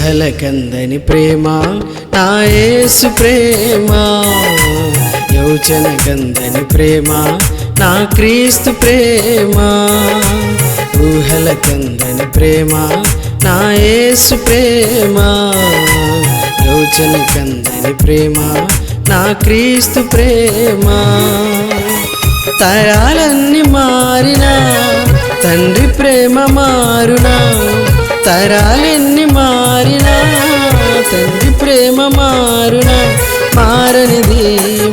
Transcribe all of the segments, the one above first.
ఊహలకందని ప్రేమ నా యేసు ప్రేమ, యోచనకందని ప్రేమ నా క్రీస్తు ప్రేమ. ఊహలకందని ప్రేమ నా యేసు ప్రేమ, యోచనకందని ప్రేమ నా క్రీస్తు ప్రేమ. తరాలన్నీ మారినా తండ్రి ప్రేమ మారునా, తరాలెన్ని మారినా తండ్రి ప్రేమ మారునా. మారనిది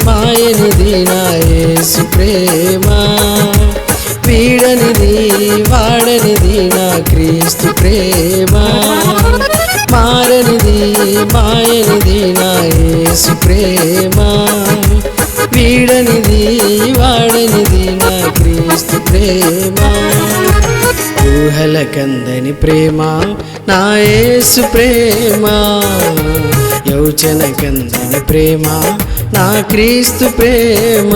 మాయనిది నా యేసు ప్రేమ, వీడనిది వాడనిది నా క్రీస్తు ప్రేమ. మారనిది మాయనిది నా యేసు ప్రేమ, వీడనిది వాడనిది నా క్రీస్తు ప్రేమ. ఊహలకందని ప్రేమ నా యేసు ప్రేమ, యోచనకందని ప్రేమ నా క్రీస్తు ప్రేమ.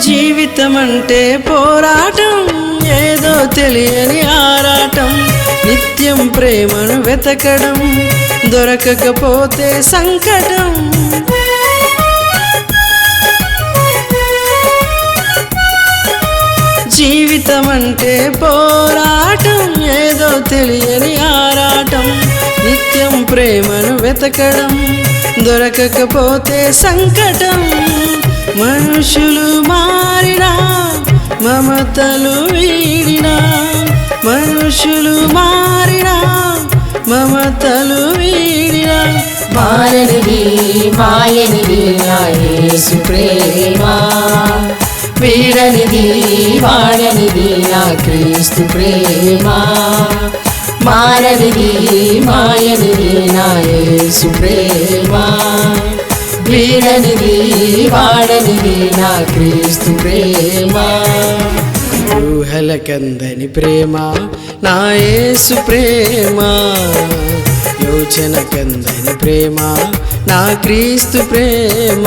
జీవితమంటే పోరాటం, ఏదో తెలియని ఆరాటం, నిత్యం ప్రేమను వెతకడం, దొరకకపోతే సంకటం. జీవితమంటే పోరాటం, ఏదో తెలియని ఆరాటం, నిత్యం ప్రేమను వెతకడం, దొరకకపోతే సంకటం. మనుషులు మారినా మమతలు వీడినా, మనుషులు మారినా మమతలు వీడినా. మారనిది మాయనిది నా యేసు ప్రేమ, వీడనిది వాడనిది నా క్రీస్తు ప్రేమ. మారనిది మాయనిది నా యేసు ప్రేమ, వీడనిది వాడనిది నా క్రీస్తు ప్రేమ. ఊహలకందని ప్రేమ నా యేసు ప్రేమ, యోచనకందని ప్రేమ నా క్రీస్తు ప్రేమ.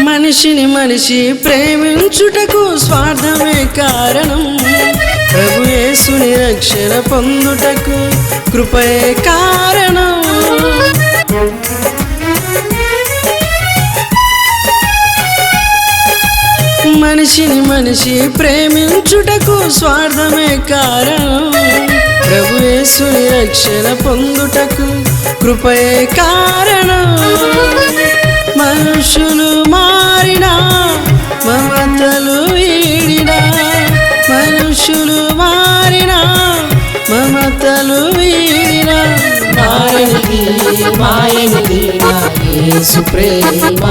మనిషిని మనిషి ప్రేమించుటకు స్వార్థమే కారణం, ప్రభు యేసుని రక్షణ పొందుటకు కృపయే కారణం. మనిషిని మనిషి ప్రేమించుటకు స్వార్థమే కారణం, ప్రభు యేసుని రక్షణ పొందుటకు కృపయే కారణం. మనుషులు మారినా మమతలు వీడినా, మనుషులు మారినా మమతలు వీడినా. మారనిది మాయనిది నా యేసు ప్రేమ,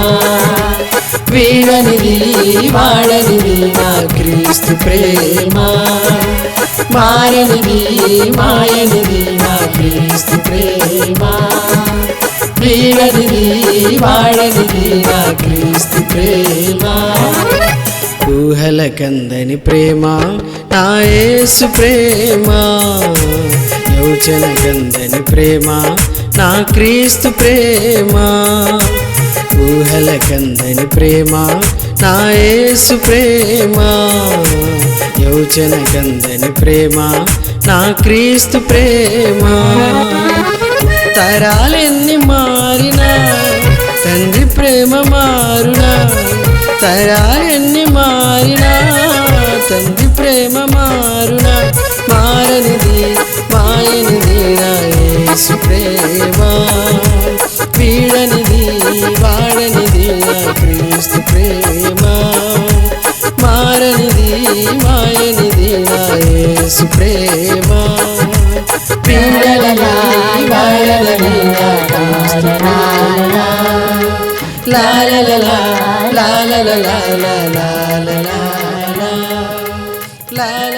వీడనిది వాడనిది నా క్రీస్తు ప్రేమ. మారనిది మాయనిది నా క్రీస్తు ప్రేమ, వీడనిది వాడనిది నా క్రీస్తు ప్రేమ. ఊహలకందని ప్రేమ నా యేసు ప్రేమ, యోచనకందని ప్రేమ నా క్రీస్తు ప్రేమ. ఊహలకందని ప్రేమ నా యేసు ప్రేమ, యోచనకందని ప్రేమ నా క్రీస్తు ప్రేమ. తరాలెన్ని మారినా తండ్రి ప్రేమ మారునా, తరాలెన్ని మారినా తండ్రి ప్రేమ మారునా. మారనిది మాయనిది నా యేసు ప్రేమ, వీడనిది వాడనిది క్రీస్తు ప్రేమ మారనిది మాయనిది నా యేసు ప్రేమ వీడలని వాడలని నా క్రీస్తు ప్రేమ లా లా లా లా లా లా లా లా లా లా లా లా లా